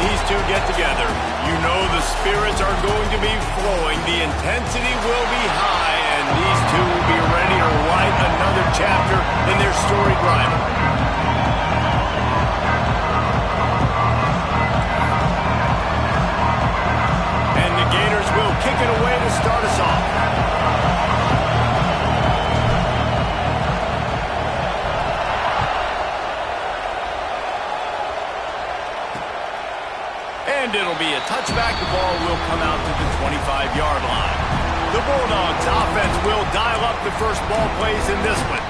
these two get together, you know the spirits are going to be flowing, the intensity will be high, and these two will be ready to write another chapter in their storied rivalry. And the Gators will kick it away to start us off. And it'll be a touchback. The ball will come out to the 25-yard line. The Bulldogs offense will dial up the first ball plays in this one.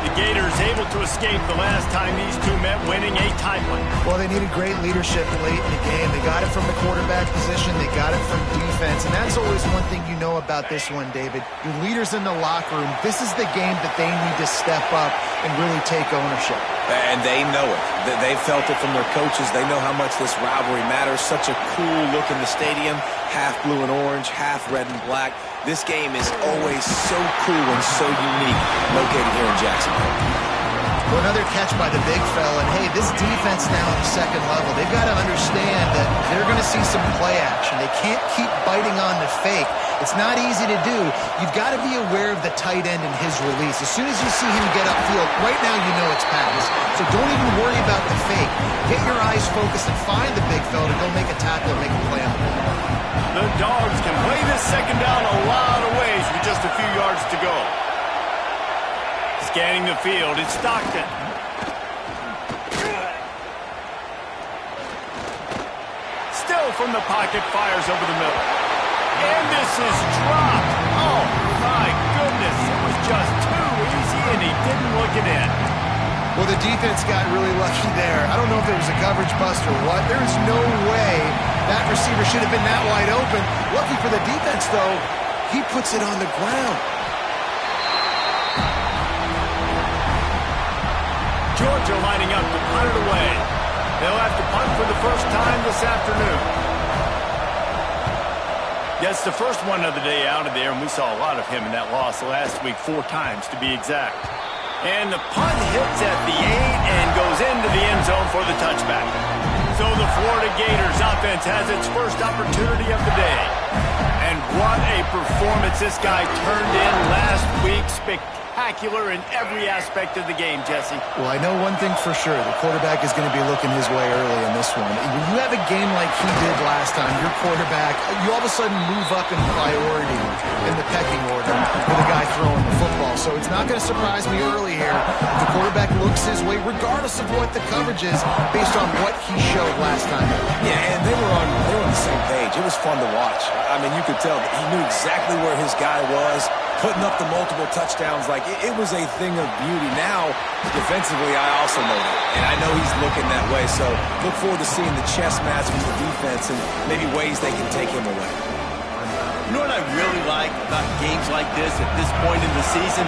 The Gators able to escape the last time these two met, winning a tight one. Well, they needed great leadership late in the game. They got it from the quarterback position. They got it from defense. And that's always one thing you know about this one, David. Your leaders in the locker room, this is the game that they need to step up and really take ownership. And they know it. They felt it from their coaches. They know how much this rivalry matters. Such a cool look in the stadium. Half blue and orange, half red and black. This game is always so cool and so unique, located here in Jacksonville. Well, another catch by the big fella. And, hey, this defense now at the second level, they've got to understand that they're going to see some play action. They can't keep biting on the fake. It's not easy to do. You've got to be aware of the tight end and his release. As soon as you see him get upfield, right now you know it's pass. So don't even worry about the fake. Get your eyes focused and find the big fella to go make a tackle or make a play on the ball. The Dogs can play this second down a lot of ways with just a few yards to go. Scanning the field, it's Stockton. Still from the pocket, fires over the middle. And this is dropped. Oh, my goodness. It was just too easy, and he didn't look it in. Well, the defense got really lucky there. I don't know if there was a coverage bust or what. There is no way that receiver should have been that wide open. Lucky for the defense, though, he puts it on the ground. Georgia lining up to punt it away. They'll have to punt for the first time this afternoon. Yes, the first one of the day out of there, and we saw a lot of him in that loss last week, 4 times to be exact. And the punt hits at the 8 and goes into the end zone for the touchback. So the Florida Gators offense has its first opportunity of the day. And what a performance this guy turned in last week. Spectacular in every aspect of the game, Jesse. Well, I know one thing for sure. The quarterback is going to be looking his way early in this one. When you have a game like he did last time, your quarterback, you all of a sudden move up in priority in the pecking order with the guy throwing the football. So it's not going to surprise me early here if the quarterback looks his way, regardless of what the coverage is, based on what he showed last time. Yeah, and they were on the same page. It was fun to watch. I mean, you could tell that he knew exactly where his guy was, putting up the multiple touchdowns. Like, it was a thing of beauty. Now, defensively, I also know that. And I know he's looking that way. So look forward to seeing the chess match with the defense and maybe ways they can take him away. You know what I really like about games like this at this point in the season?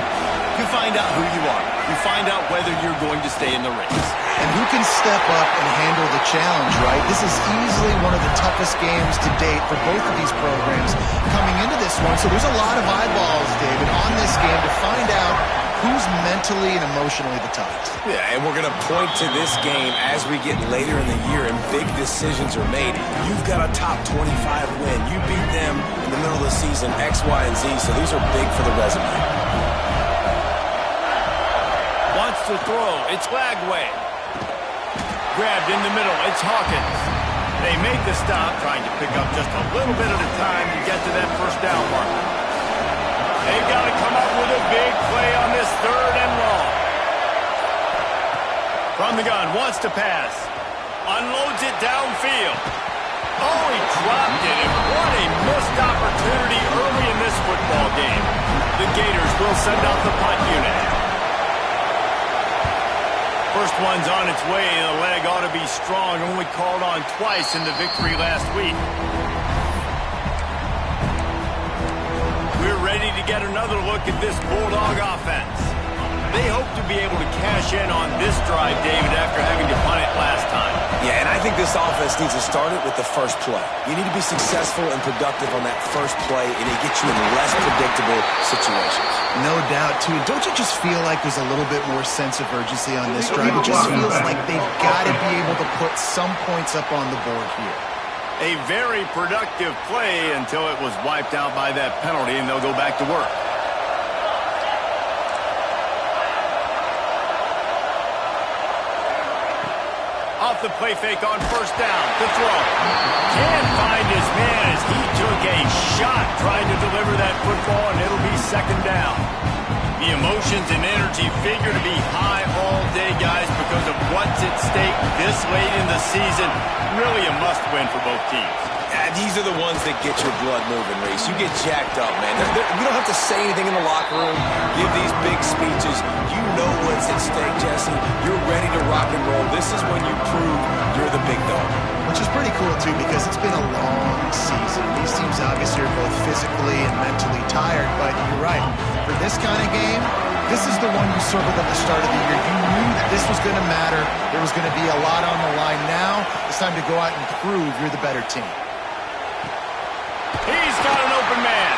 You find out who you are. You find out whether you're going to stay in the race. And who can step up and handle the challenge, right? This is easily one of the toughest games to date for both of these programs coming into this one. So there's a lot of eyeballs, David, on this game to find out who's mentally and emotionally the toughest. Yeah, and we're going to point to this game as we get later in the year and big decisions are made. You've got a top 25 win. You beat them in the middle of the season, X, Y, and Z, so these are big for the resume. Wants to throw. It's Lagway. Grabbed in the middle. It's Hawkins. They make the stop, trying to pick up just a little bit at a time to get to that first down marker. They've got to come up with a big play on this 3rd and long. From the gun, wants to pass. Unloads it downfield. Oh, he dropped it, and what a missed opportunity early in this football game. The Gators will send out the punt unit. First one's on its way. The leg ought to be strong. Only called on twice in the victory last week. We're ready to get another look at this Bulldog offense. they hope to be able to cash in on this drive, David, after having to punt it last time. Yeah, and I think this offense needs to start it with the first play. You need to be successful and productive on that first play, and it gets you in less predictable situations. No doubt, too. Don't you just feel like there's a little bit more sense of urgency on this drive? It just feels like they've got to be able to put some points up on the board here. A very productive play until it was wiped out by that penalty, and they'll go back to work. Off the play fake on first down. To throw. Can't find his man as he took a shot trying to deliver that football, and it'll be second down. The emotions and energy figure to be high all day, guys, because of what's at stake this late in the season. Really a must-win for both teams. These are the ones that get your blood moving, Reese. You get jacked up, man. You don't have to say anything in the locker room, give these big speeches. You know what's at stake, Jesse. You're ready to rock and roll. This is when you prove you're the big dog. Which is pretty cool, too, because it's been a long season. These teams obviously are both physically and mentally tired, but you're right. For this kind of game, this is the one you circled at the start of the year. You knew that this was going to matter. There was going to be a lot on the line. Now it's time to go out and prove you're the better team. He's got an open man.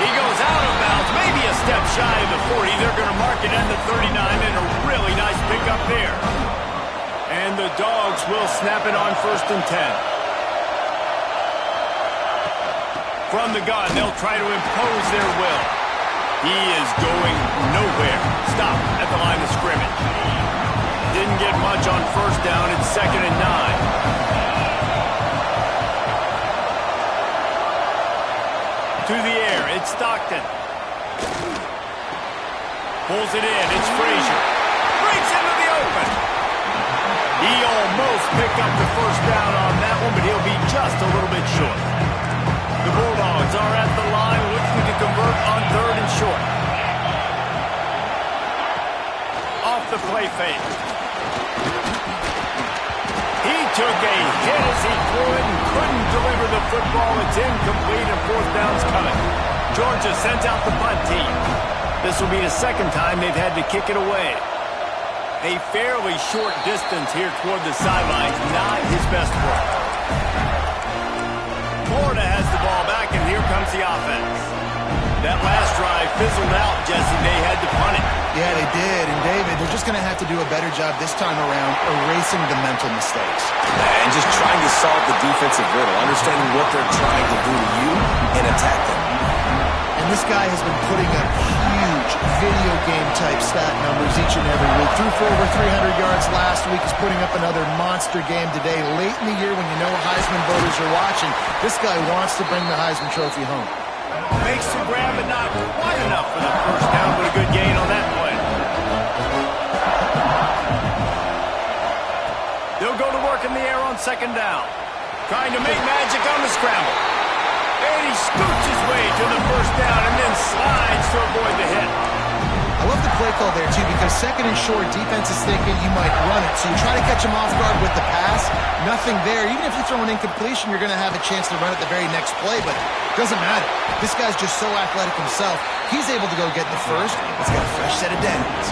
He goes out of bounds, maybe a step shy of the 40. They're going to mark it at the 39, and a really nice pickup there. And the Dogs will snap it on 1st and 10. From the gun, they'll try to impose their will. He is going nowhere. Stop at the line of scrimmage. Didn't get much on first down. It's 2nd and 9. To the air, it's Stockton. Pulls it in, it's Frazier. Breaks into the open. He almost picked up the first down on that one, but he'll be just a little bit short. The Bulldogs are at the line, looking to convert on 3rd and short. Off the play fake. He took a hit as he threw it and couldn't deliver the football. It's incomplete and 4th down's coming. Georgia sends out the punt team. This will be the second time they've had to kick it away. A fairly short distance here toward the sidelines, not his best work. Florida has the ball back, and here comes the offense. That last drive fizzled out, Jesse. They had to punt it. Yeah, they did. And, David, they're just going to have to do a better job this time around erasing the mental mistakes. And just trying to solve the defensive riddle, understanding what they're trying to do to you and attack them. And this guy has been putting up huge video game-type stat numbers each and every week. Threw for over 300 yards last week. He's putting up another monster game today. Late in the year when you know Heisman voters are watching, this guy wants to bring the Heisman Trophy home. Makes the grab, but not quite enough for the first down, but a good gain on that play. They'll go to work in the air on 2nd down. Trying to make magic on the scramble. And he scoots his way to the first down and then slides to avoid the hit. I love the play call there, too, because 2nd and short, defense is thinking you might run it. So you try to catch him off guard with the pass. Nothing there. Even if you throw an incompletion, you're going to have a chance to run it the very next play, but it doesn't matter. This guy's just so athletic himself. He's able to go get the first. He's got a fresh set of downs.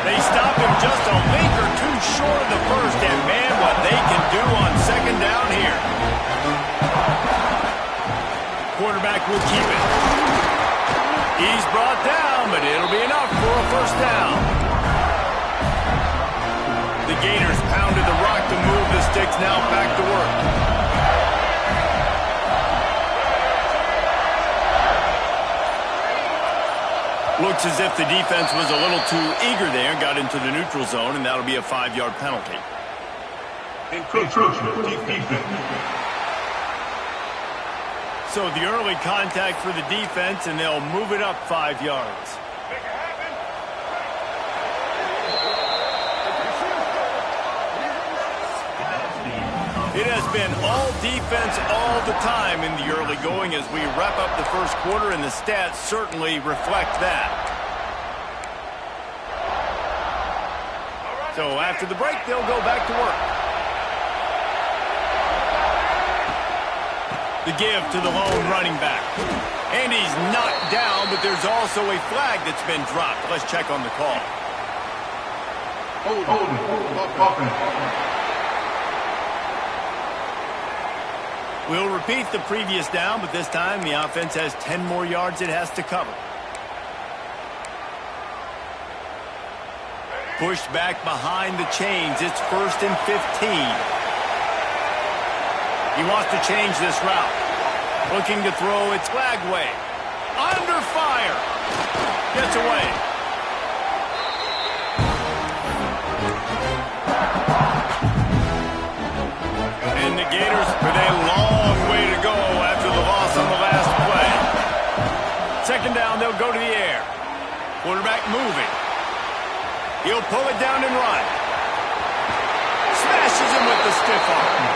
They stop him just a link or two short of the first, and man, what they can do on 2nd down here. Quarterback will keep it. He's brought down, but it'll be enough for a first down. The Gators pounded the rock to move the sticks, now back to work. Looks as if the defense was a little too eager there and got into the neutral zone, and that'll be a 5-yard penalty. Encroachment defense. So the early contact for the defense, and they'll move it up 5 yards. It has been all defense all the time in the early going as we wrap up the first quarter, and the stats certainly reflect that. So after the break, they'll go back to work. The give to the lone running back. And he's knocked down, but there's also a flag that's been dropped. Let's check on the call. We'll repeat the previous down, but this time the offense has 10 more yards it has to cover. Pushed back behind the chains. It's 1st and 15. He wants to change this route. Looking to throw. It's Lagway. Under fire. Gets away. And the Gators with a long way to go after the loss on the last play. 2nd down, they'll go to the air. Quarterback moving. He'll pull it down and run. Smashes him with the stiff arm.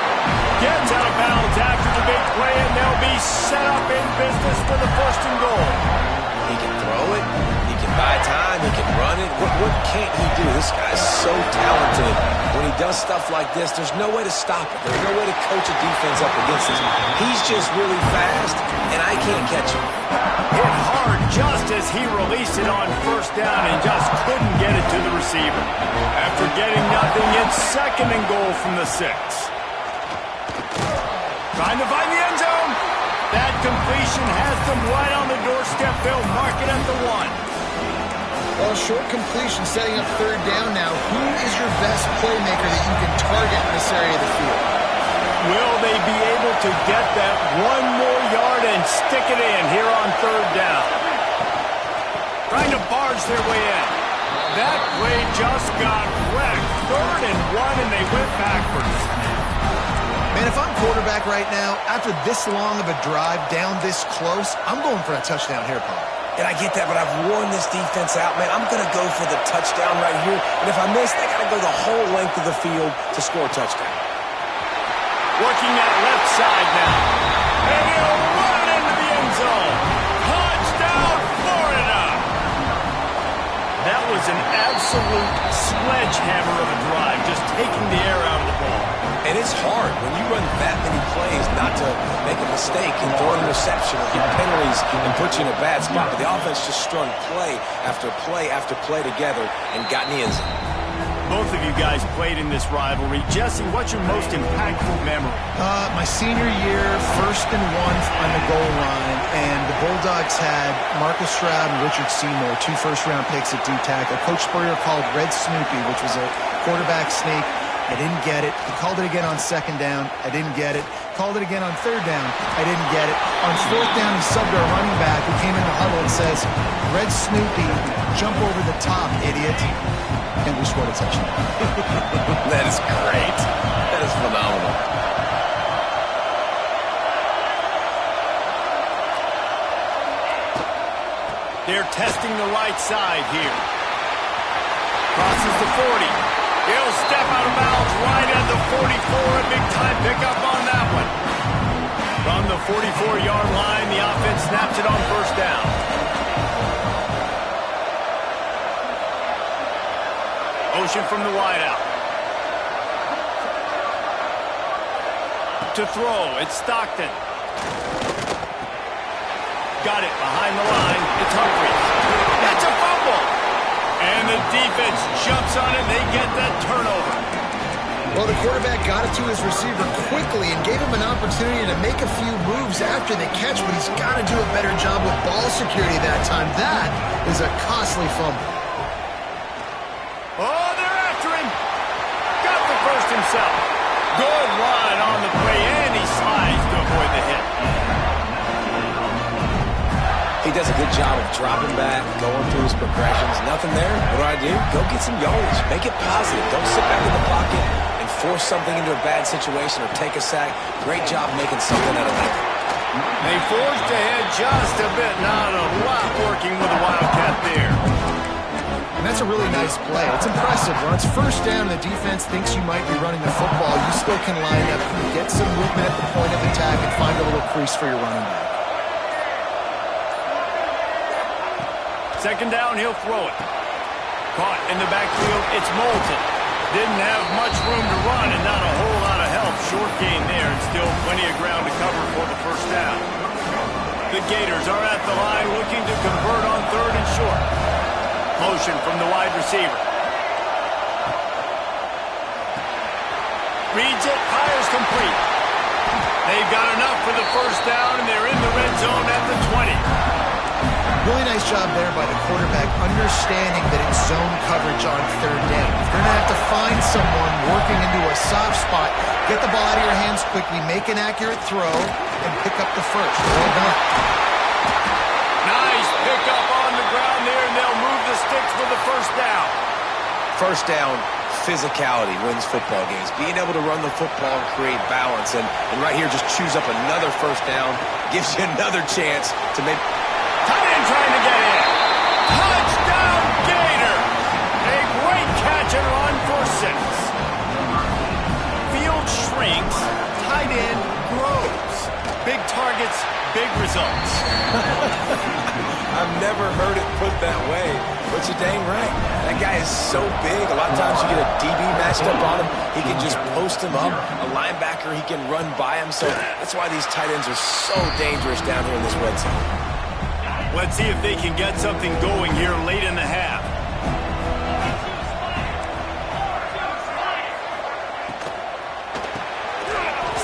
Gets out of bounds after the big play, and they'll be set up in business for the 1st and goal. He can throw it. He can buy time. He can run it. What can't he do? This guy's so talented. When he does stuff like this, there's no way to stop it. There's no way to coach a defense up against this. He's just really fast, and I can't catch him. Hit hard just as he released it on 1st down and just couldn't get it to the receiver. After getting nothing, it's 2nd and goal from the 6. Trying to find the end zone. That completion has them right on the doorstep. They'll mark it at the 1. Well, short completion setting up 3rd down now. Who is your best playmaker that you can target in this area of the field? Will they be able to get that 1 more yard and stick it in here on 3rd down? Trying to barge their way in. That play just got wrecked. 3rd and 1, and they went backwards. Man, if I'm quarterback right now, after this long of a drive down this close, I'm going for a touchdown here, Paul. And I get that, but I've worn this defense out, man. I'm going to go for the touchdown right here. And if I miss, I got to go the whole length of the field to score a touchdown. Working that left side now. And he'll run into the end zone. Touchdown, Florida! That was an absolute sledgehammer of a drive, just taking the air out of the ball. And it's hard when you run that many plays not to make a mistake and throw an interception or get penalties and put you in a bad spot. But the offense just strung play after play after play together and got in the end zone. Both of you guys played in this rivalry. Jesse, what's your most impactful memory? My senior year, 1st and 1 on the goal line, and the Bulldogs had Marcus Stroud and Richard Seymour, 2 first-round picks at D-tackle. Coach Spurrier called Red Snoopy, which was a quarterback sneak. I didn't get it. He called it again on 2nd down. I didn't get it. Called it again on 3rd down. I didn't get it. On 4th down, he subbed our running back who came in the huddle and says, Red Snoopy, jump over the top, idiot. And we scored a touchdown. That is great. That is phenomenal. They're testing the right side here. Crosses the 40. He'll step out of bounds right at the 44. A big-time pickup on that one. From the 44-yard line, the offense snaps it on 1st down. Motion from the wideout. To throw, it's Stockton. Got it behind the line. It's Humphries. That's a fumble. And the defense jumps on it. They get that turnover. Well, the quarterback got it to his receiver quickly and gave him an opportunity to make a few moves after the catch, but he's got to do a better job with ball security that time. That is a costly fumble. Oh, they're after him. Got the first himself. Good run on the play, and he slides to avoid the hit. He does a good job of dropping back, going through his progressions. Nothing there. What do? Go get some yardage. Make it positive. Don't sit back in the pocket and force something into a bad situation or take a sack. Great job making something out of nothing. They forged ahead just a bit. Not a lot working with the Wildcat there. And that's a really nice play. It's impressive. When it's 1st down and the defense thinks you might be running the football, you still can line up, get some movement at the point of attack, and find a little crease for your running back. 2nd down, he'll throw it. Caught in the backfield, it's Moulton. Didn't have much room to run and not a whole lot of help. Short gain there and still plenty of ground to cover for the 1st down. The Gators are at the line looking to convert on 3rd and short. Motion from the wide receiver. Reads it, fires complete. They've got enough for the first down, and they're in the red zone at the 20. Really nice job there by the quarterback, understanding that it's zone coverage on third down. You're going to have to find someone working into a soft spot, get the ball out of your hands quickly, make an accurate throw, and pick up the first. Well done. Nice pickup on the ground there, and they'll move the sticks for the first down. First down, physicality wins football games. Being able to run the football and create balance. And right here, just choose up another first down, gives you another chance to make... Tight end trying to get in. Touchdown, Gator. A great catch and run for 6. Field shrinks, tight end grows. Big targets, big results. I've never heard it put that way, but you're dang right. That guy is so big. A lot of times you get a DB matched up on him. He can just post him up. A linebacker, he can run by him. So that's why these tight ends are so dangerous down here in this red zone. Let's see if they can get something going here late in the half.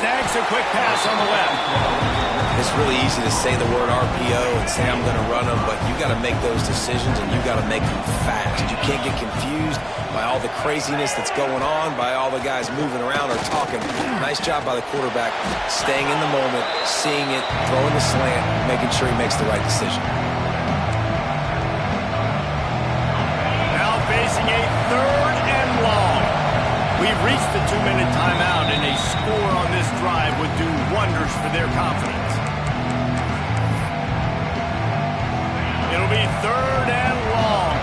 Snags a quick pass on the left. It's really easy to say the word RPO and say I'm going to run them, but you got to make those decisions and you got to make them fast. You can't get confused by all the craziness that's going on, by all the guys moving around or talking. Nice job by the quarterback, staying in the moment, seeing it, throwing the slant, making sure he makes the right decision. Now facing a third and long. We've reached the 2-minute timeout, and a score on this drive would do wonders for their confidence. It'll be third and long.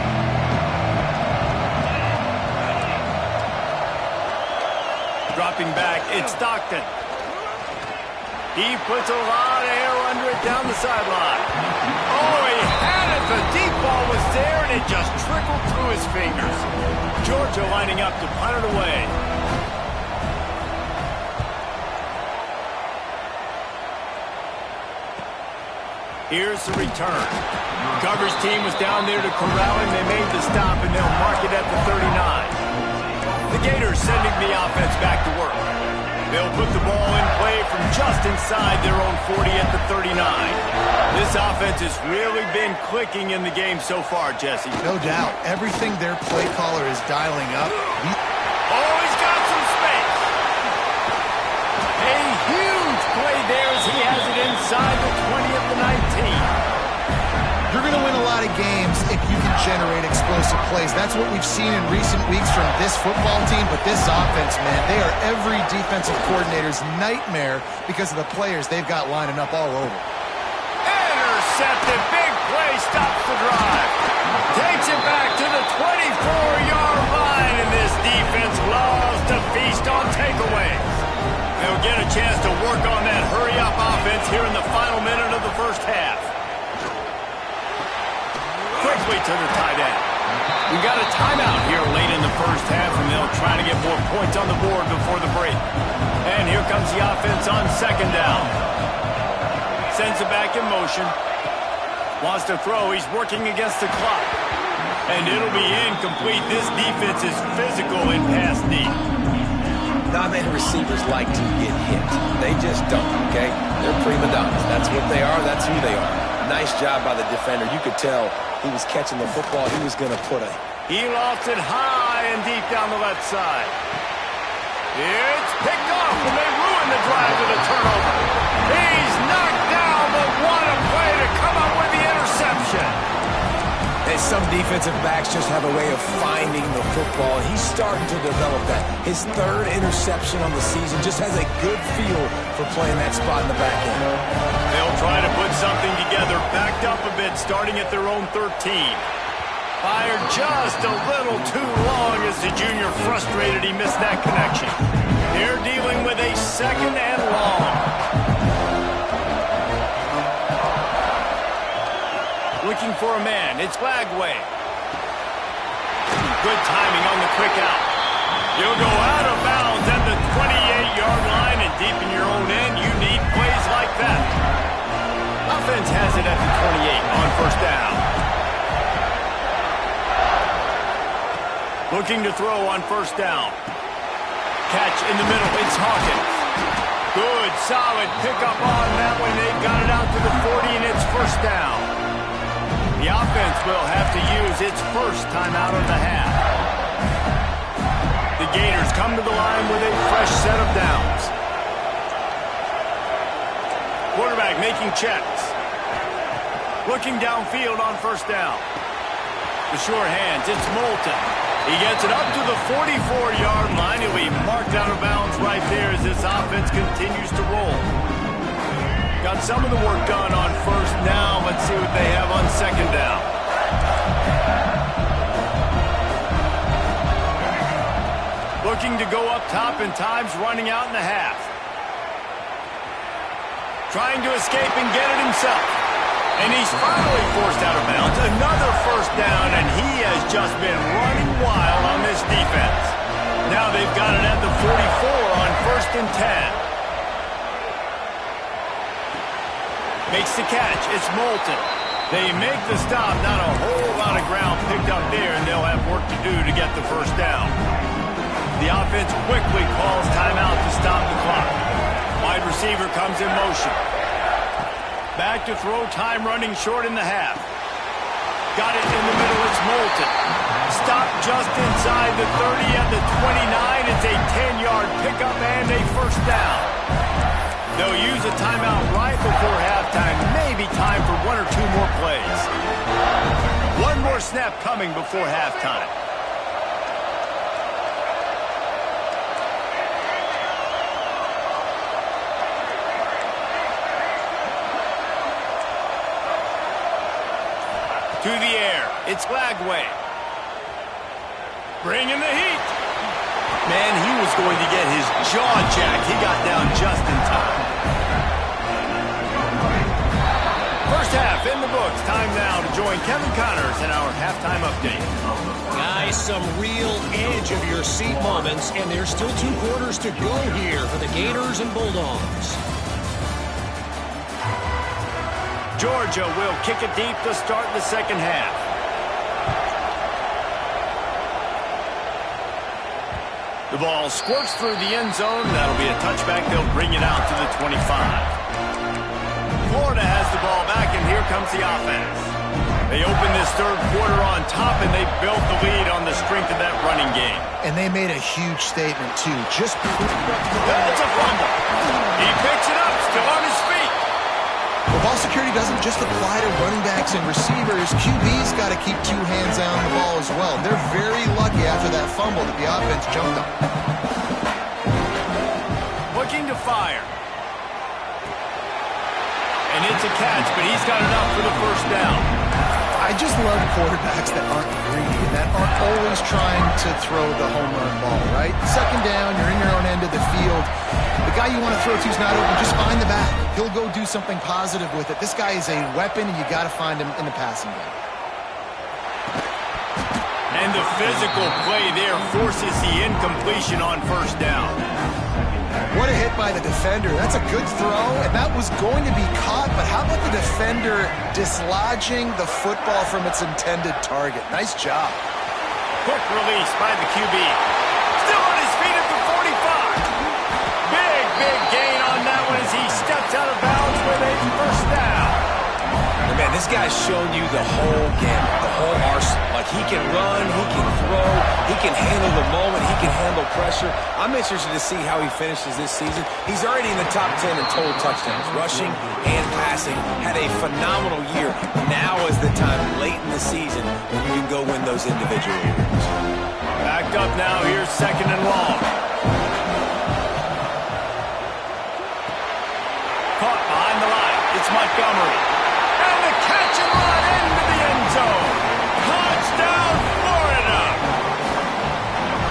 Dropping back, it's Stockton. He puts a lot of air under it down the sideline. Oh, he had it. The deep ball was there, and it just trickled through his fingers. Georgia lining up to punt it away. Here's the return. Coverage team was down there to corral him. They made the stop, and they'll mark it at the 39. The Gators sending the offense back to work. They'll put the ball in play from just inside their own 40 at the 39. This offense has really been clicking in the game so far, Jesse. No doubt. Everything their play caller is dialing up. Oh, he's got some space. A huge play there as he has it inside the 20 of the 19. You're going to win a lot of games if you can generate explosive plays. That's what we've seen in recent weeks from this football team, but this offense, man, they are every defensive coordinator's nightmare because of the players they've got lining up all over. Intercepted, big play, stops the drive. Takes it back to the 24-yard line, and this defense loves to feast on takeaways. They'll get a chance to work on that hurry-up offense here in the final minute of the first half. Quickly to the tight end. We've got a timeout here late in the first half, and they'll try to get more points on the board before the break. And here comes the offense on second down. Sends it back in motion. Wants to throw. He's working against the clock. And it'll be incomplete. This defense is physical in pass deep. Not many receivers like to get hit. They just don't, okay? They're prima donnas. That's what they are. That's who they are. Nice job by the defender. You could tell he was catching the football. He was going to put a... He lost it high and deep down the left side. It's picked off, and they ruin the drive with a turnover. He's knocked down, but what a play to come up with the interception. And some defensive backs just have a way of finding the football. He's starting to develop that. His third interception on the season just has a good feel for playing that spot in the back end. They'll try to put something together, backed up a bit, starting at their own 13. Fired just a little too long as the junior frustrated he missed that connection. They're dealing with a second and long. Looking for a man. It's Flagway. Good timing on the quick out. You'll go out of bounds at the 28-yard line, and deep in your own end, you need plays like that. Offense has it at the 28 on first down. Looking to throw on first down. catch in the middle. It's Hawkins. Good, solid pickup on that one. They got it out to the 40, and it's first down. The offense will have to use its first timeout of the half. The Gators come to the line with a fresh set of downs. Quarterback making checks. Looking downfield on first down. The sure hands, it's Moulton. He gets it up to the 44-yard line. He'll be marked out of bounds right there as this offense continues to roll. Got some of the work done on first down. Let's see what they have on second down. Looking to go up top, and time's running out in the half. Trying to escape and get it himself. And he's finally forced out of bounds. Another first down, and he has just been running wild on this defense. Now they've got it at the 44 on 1st and 10. Makes the catch. It's Moulton. They make the stop. Not a whole lot of ground picked up there, and they'll have work to do to get the first down. The offense quickly calls timeout to stop the clock. Wide receiver comes in motion. Back to throw, time running short in the half. Got it in the middle, it's Moulton. Stopped just inside the 30 at the 29. It's a 10-yard pickup and a first down. They'll use a timeout right before halftime. Maybe time for one or two more plays. One more snap coming before halftime. To the air, it's Lagway. Bringing the heat. Man, he was going to get his jaw jacked. He got down just in time. First half in the books. Time now to join Kevin Connors in our halftime update. Guys, some real edge of your seat moments, and there's still 2 quarters to go here for the Gators and Bulldogs. Georgia will kick it deep to start the second half. The ball squirts through the end zone. That'll be a touchback. They'll bring it out to the 25. Florida has the ball back, and here comes the offense. They open this third quarter on top, and they built the lead on the strength of that running game. And they made a huge statement, too. That's a fumble. He picks it up, still on his feet. Well, ball security doesn't just apply to running backs and receivers. QB's got to keep 2 hands on the ball as well. They're very lucky after that fumble that the offense jumped on. Looking to fire. And it's a catch, but he's got enough for the first down. I just love quarterbacks that aren't greedy, that aren't always trying to throw the home run ball, right? Second down, you're in your own end of the field. The guy you want to throw to is not open. Just find the back. He'll go do something positive with it. This guy is a weapon, and you got to find him in the passing game. And the physical play there forces the incompletion on first down. What a hit by the defender. That's a good throw, and that was going to be caught, but how about the defender dislodging the football from its intended target? Nice job. Quick release by the QB. Still on his feet at the 45. Big gain on that one as he steps out of bounds with a first down. And man, this guy's shown you the whole gamut, the whole arsenal. Like, he can run, he can throw, he can handle the moment, he can handle pressure. I'm interested to see how he finishes this season. He's already in the top 10 in total touchdowns, rushing and passing. Had a phenomenal year. Now is the time late in the season when you can go win those individual awards. Backed up now, here's second and long. Caught behind the line, it's Montgomery. And the catch and run into the end zone. Touchdown, Florida!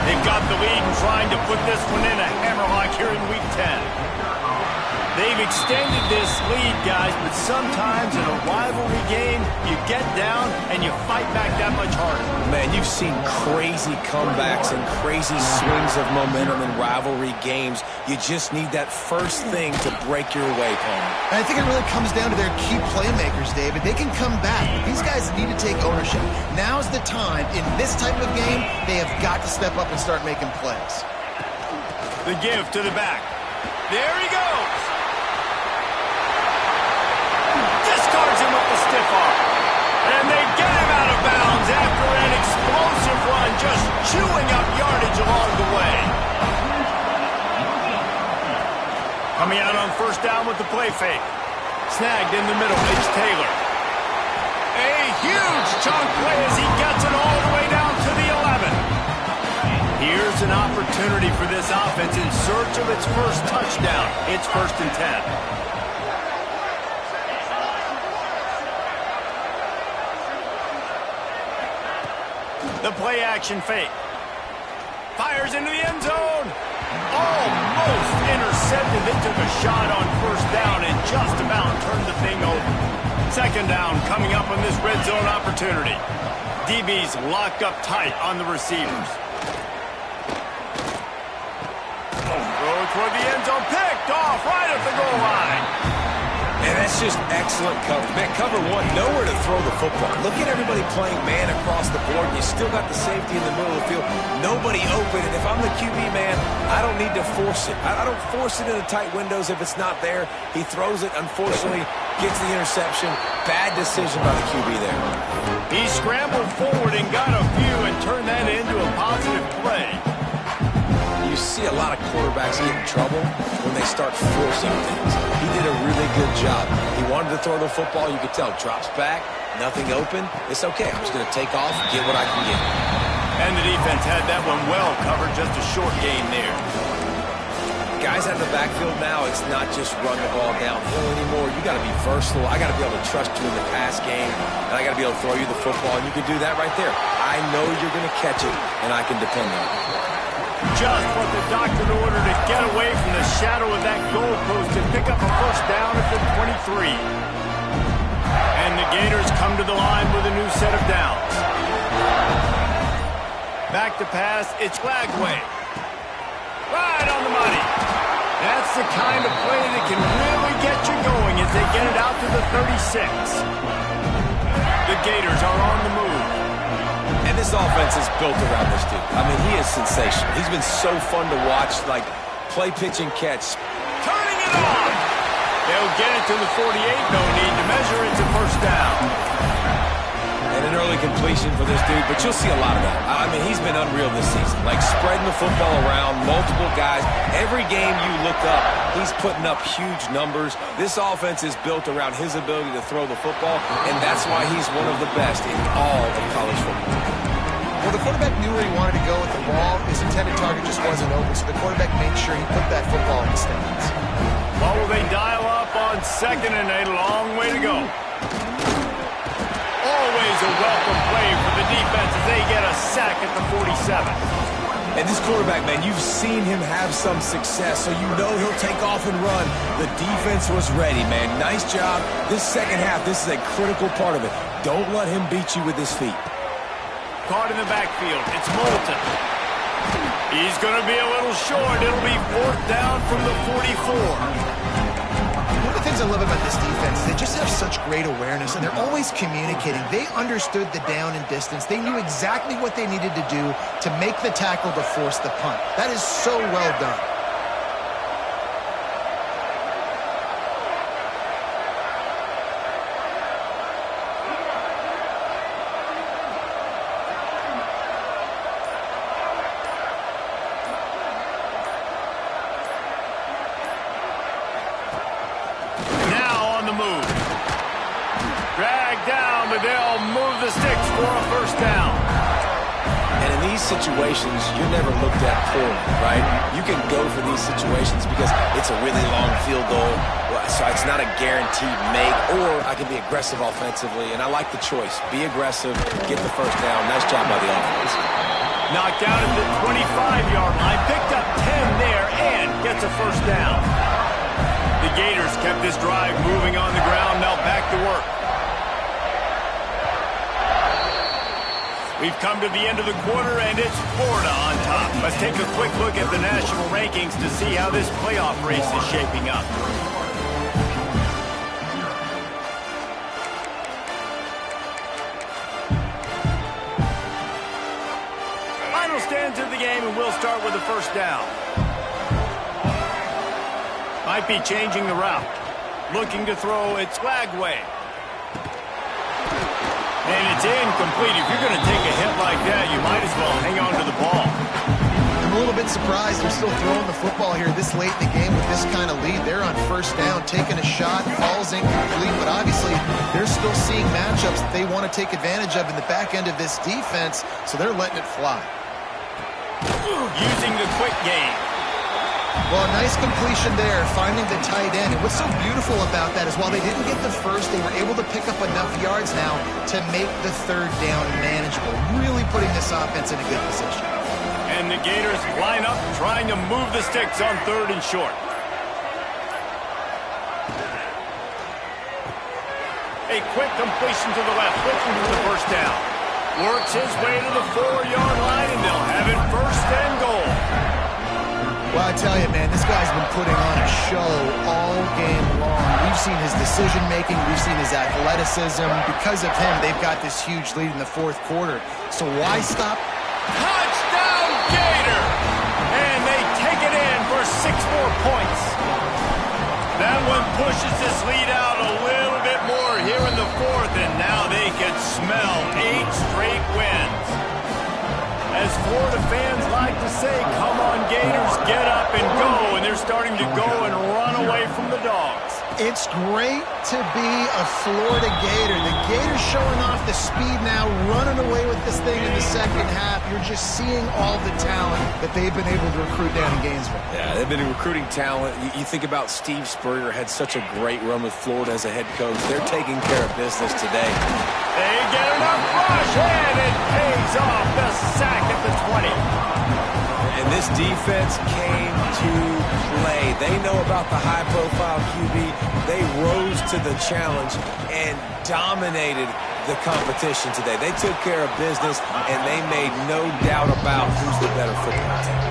They've got the lead and trying to put this one in a hammerlock here in Week 10. They've extended this lead, guys, but sometimes in a rivalry game, you get down and you fight back that much harder. Man, you've seen crazy comebacks and crazy swings of momentum in rivalry games. You just need that first thing to break your way, Palmer. And I think it really comes down to their key playmakers, David. They can come back, but these guys need to take ownership. Now's the time. In this type of game, they have got to step up and start making plays. The give to the back. There he goes. Discards him with the stiff arm. And they get him out of bounds after an explosive run, just chewing up yardage along the way. Coming out on first down with the play fake. Snagged in the middle. It's Taylor. A huge chunk play as he gets it all the way down to the 11. Here's an opportunity for this offense in search of its first touchdown. It's 1st and 10. The play action fake. Fires into the end zone. Almost intercepted. They took a shot on first down and just about turned the thing over. 2nd down coming up on this red zone opportunity. DB's locked up tight on the receivers. Throw toward the end zone. Picked off right at the goal line. And that's just excellent coverage. Man, cover one, nowhere to throw the football. Look at everybody playing man across the board. You still got the safety in the middle of the field. Nobody open. And if I'm the QB, man, I don't need to force it. I don't force it into tight windows if it's not there. He throws it, unfortunately, gets the interception. Bad decision by the QB there. He scrambled forward and got a few and turned that into a positive play. You see a lot of quarterbacks get in trouble when they start forcing things. He did a really good job. He wanted to throw the football. You could tell. Drops back, nothing open. It's okay. I'm just going to take off and get what I can get. And the defense had that one well covered. Just a short gain there. Guys out of the backfield now, it's not just run the ball downhill anymore. You got to be versatile. I got to be able to trust you in the pass game, and I got to be able to throw you the football, and you can do that right there. I know you're going to catch it, and I can depend on it. Just what the doctor ordered to get away from the shadow of that goalpost and pick up a first down at the 23. And the Gators come to the line with a new set of downs. Back to pass, it's Lagway. Right on the money. That's the kind of play that can really get you going as they get it out to the 36. The Gators are on the move. And this offense is built around this dude. I mean, he is sensational. He's been so fun to watch, like play, pitch, and catch. Turning it on. They'll get it to the 48. No need to measure. It's a first down. And an early completion for this dude, but you'll see a lot of that. I mean, he's been unreal this season. Like spreading the football around, multiple guys. Every game you look up, he's putting up huge numbers. This offense is built around his ability to throw the football, and that's why he's one of the best in all of college football. Well, the quarterback knew where he wanted to go with the ball. His intended target just wasn't open, so the quarterback made sure he put that football in the stands. What will they dial up on 2nd and 8? A long way to go. Always a welcome play for the defense as they get a sack at the 47. And this quarterback, man, you've seen him have some success, so you know he'll take off and run. The defense was ready, man. Nice job. This second half, this is a critical part of it. Don't let him beat you with his feet. Caught in the backfield. It's Moulton. He's going to be a little short. It'll be 4th down from the 44. One of the things I love about this defense is they just have such great awareness, and they're always communicating. They understood the down and distance. They knew exactly what they needed to do to make the tackle to force the punt. That is so well done. They'll move the sticks for a first down. And in these situations, you're never looked at poorly, right? You can go for these situations because it's a really long field goal, so it's not a guaranteed make, or I can be aggressive offensively, and I like the choice. Be aggressive, get the first down. Nice job by the offense. Knocked out at the 25-yard line, picked up 10 there, and gets a first down. The Gators kept this drive moving on the ground, now back to work. We've come to the end of the quarter, and it's Florida on top. Let's take a quick look at the national rankings to see how this playoff race is shaping up. Final stands of the game, and we'll start with the first down. Might be changing the route. Looking to throw it Slagway. And it's incomplete. If you're going to take a hit like that, you might as well hang on to the ball. I'm a little bit surprised they're still throwing the football here this late in the game with this kind of lead. They're on first down, taking a shot, falls incomplete, but obviously they're still seeing matchups that they want to take advantage of in the back end of this defense, so they're letting it fly. Using the quick game. Well, a nice completion there, finding the tight end. And what's so beautiful about that is while they didn't get the first, they were able to pick up enough yards now to make the third down manageable, really putting this offense in a good position. And the Gators line up trying to move the sticks on 3rd and short. A quick completion to the left, looking for the first down. Works his way to the 4-yard line, and they'll have it 1st and goal. Well, I tell you, man, this guy's been putting on a show all game long. We've seen his decision-making. We've seen his athleticism. Because of him, they've got this huge lead in the 4th quarter. So why stop? Touchdown, Gator! And they take it in for 6 more points. That one pushes this lead out a little bit more here in the 4th, and now they can smell 8 straight wins. As Florida fans like to say, come on, Gators, get up and go, and they're starting to go and run away from the Dogs. It's great to be a Florida Gator. The Gators showing off the speed now, running away with this thing in the second half. You're just seeing all the talent that they've been able to recruit down in Gainesville. Yeah, they've been recruiting talent. You think about Steve Spurrier, had such a great run with Florida as a head coach. They're taking care of business today. They get enough rush, and it pays off the sack at the 20. And this defense came to play. They know about the high-profile QB. They rose to the challenge and dominated the competition today. They took care of business, and they made no doubt about who's the better football team.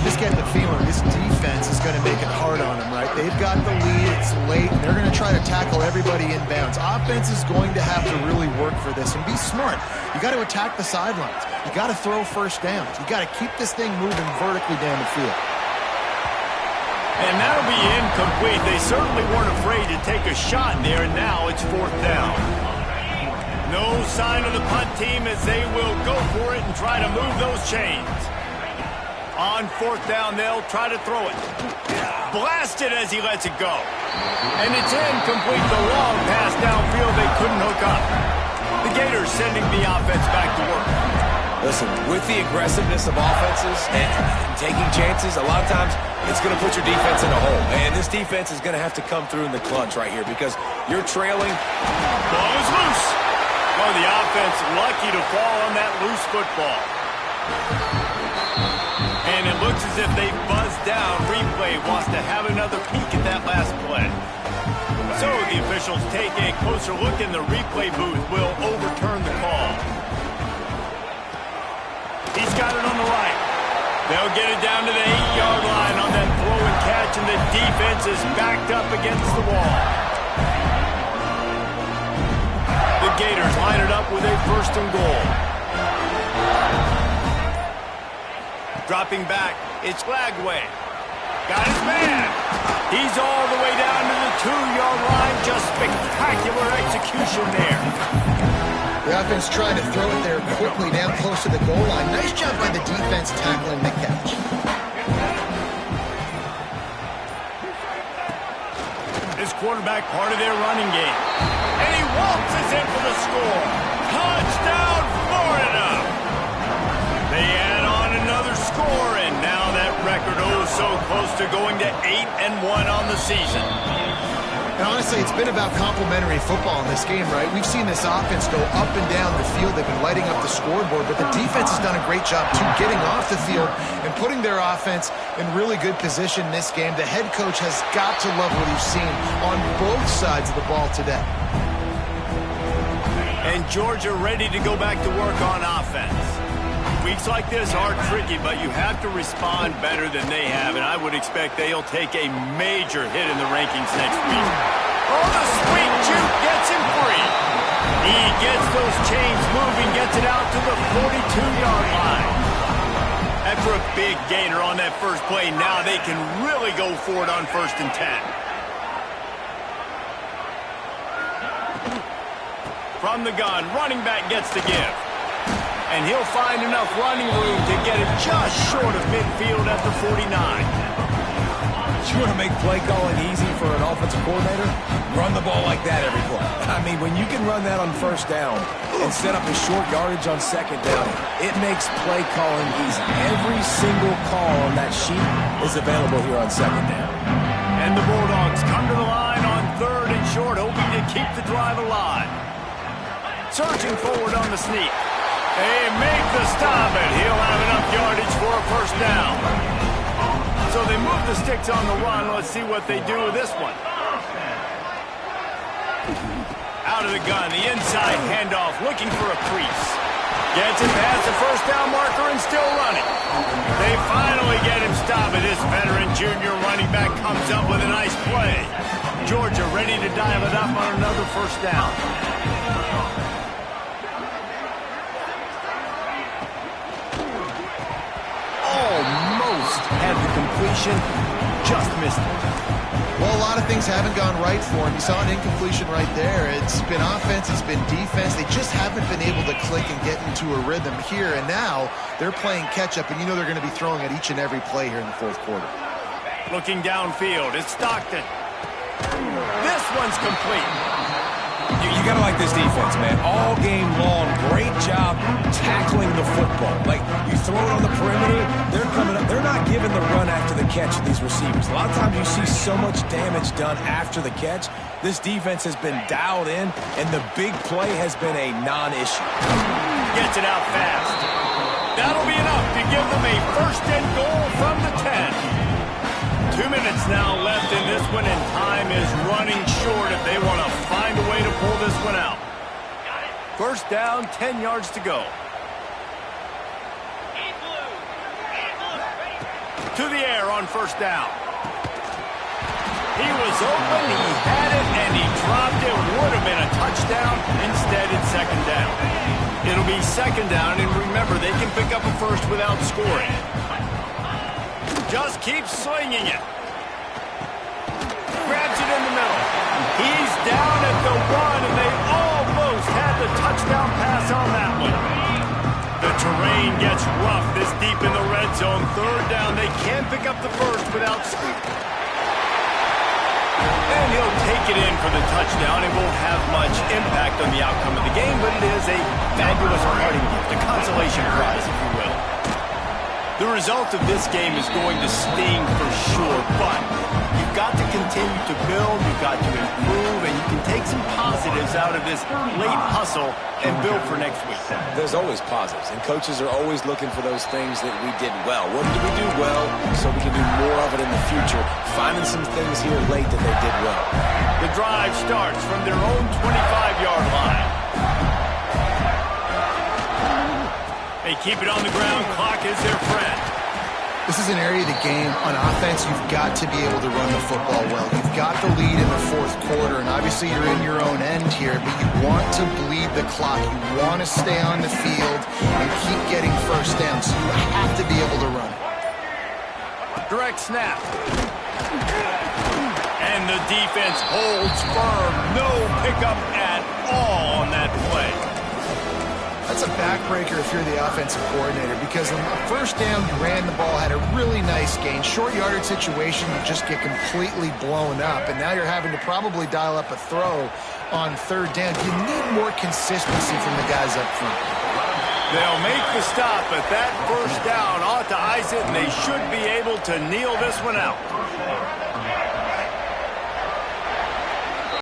Just get the feeling this defense is going to make it hard on them, right? They've got the lead. It's late. And they're going to try to tackle everybody inbounds. Offense is going to have to really work for this and be smart. You got to attack the sidelines. You got to throw first downs. You got to keep this thing moving vertically down the field. And that'll be incomplete. They certainly weren't afraid to take a shot there, and now it's 4th down. No sign of the punt team as they will go for it and try to move those chains. On 4th down, they'll try to throw it. Blasted as he lets it go. And it's incomplete. The long pass downfield they couldn't hook up. The Gators sending the offense back to work. Listen, with the aggressiveness of offenses and taking chances, a lot of times it's going to put your defense in a hole. And this defense is going to have to come through in the clutch right here because you're trailing. Ball is loose. Oh, the offense lucky to fall on that loose football. And it looks as if they buzzed down. Replay wants to have another peek at that last play. So the officials take a closer look in the replay booth. Will overturn the call. He's got it on the right. They'll get it down to the 8-yard line on that throw and catch, and the defense is backed up against the wall. The Gators line it up with a 1st and goal. Dropping back, it's Flagway. Got his man. He's all the way down to the 2-yard line. Just spectacular execution there. The offense trying to throw it there quickly down close to the goal line. Nice job by the defense tackling the catch. This quarterback part of their running game. And he waltzes in for the score. Touchdown, Florida! They add on another score, and now that record so close to going to 8-1 on the season. And honestly, it's been about complementary football in this game, right? We've seen this offense go up and down the field. They've been lighting up the scoreboard, but the defense has done a great job, too, getting off the field and putting their offense in really good position in this game. The head coach has got to love what he's seen on both sides of the ball today. And Georgia ready to go back to work on offense. Weeks like this are tricky, but you have to respond better than they have, and I would expect they'll take a major hit in the rankings next week. Oh, the sweet juke gets him free. He gets those chains moving, gets it out to the 42-yard line. After a big gainer on that first play, now they can really go for it on 1st and 10. From the gun, running back gets to give. And he'll find enough running room to get it just short of midfield at the 49. You want to make play calling easy for an offensive coordinator? Run the ball like that every play. I mean, when you can run that on 1st down and set up a short yardage on 2nd down, it makes play calling easy. Every single call on that sheet is available here on 2nd down. And the Bulldogs come to the line on 3rd and short, hoping to keep the drive alive. Surging forward on the sneak. They make the stop, and he'll have enough yardage for a 1st down. So they move the sticks on the run. Let's see what they do with this one. Out of the gun, the inside handoff, looking for a crease. Gets it past the 1st down marker and still running. They finally get him stopped, and this veteran junior running back comes up with a nice play. Georgia ready to dial it up on another 1st down. Almost had the completion, just missed it. Well, a lot of things haven't gone right for him. You saw an incompletion right there. It's been offense, it's been defense. They just haven't been able to click and get into a rhythm here. And now they're playing catch-up, and you know they're going to be throwing at each and every play here in the 4th quarter. Looking downfield, it's Stockton. This one's complete. You got to like this defense, man. All game long, great job tackling the football. Like, you throw it on the perimeter, they're coming up. They're not giving the run after the catch to these receivers. A lot of times you see so much damage done after the catch. This defense has been dialed in, and the big play has been a non-issue. Gets it out fast. That'll be enough to give them a 1st and goal from the 10. 2 minutes now left in this one, and time is running short if they want to find a way to pull this one out. 1st down, 10 yards to go. To the air on 1st down. He was open, he had it, and he dropped it. Would have been a touchdown. Instead, it's 2nd down. It'll be 2nd down, and remember, they can pick up a 1st without scoring. Just keep swinging it. Grabs it in the middle. He's down at the 1, and they almost had the touchdown pass on that one. The terrain gets rough this deep in the red zone. 3rd down, they can't pick up the 1st without scoop. And he'll take it in for the touchdown. It won't have much impact on the outcome of the game, but it is a fabulous parting gift, a consolation prize, if you will. The result of this game is going to sting for sure, but you've got to continue to build, you've got to improve, and you can take some positives out of this late hustle and build for next week. There's always positives, and coaches are always looking for those things that we did well. What did we do well so we can do more of it in the future? Finding some things here late that they did well. The drive starts from their own 25-yard line. They keep it on the ground. Clock is their friend. This is an area of the game. On offense, you've got to be able to run the football well. You've got the lead in the 4th quarter, and obviously you're in your own end here, but you want to bleed the clock. You want to stay on the field and keep getting 1st down, so you have to be able to run. Direct snap. And the defense holds firm. No pickup at all on that play. That's a backbreaker if you're the offensive coordinator, because on the 1st down, you ran the ball, had a really nice gain. Short yardage situation, you just get completely blown up, and now you're having to probably dial up a throw on 3rd down. You need more consistency from the guys up front. They'll make the stop, but that 1st down ought to ice it, and they should be able to kneel this one out.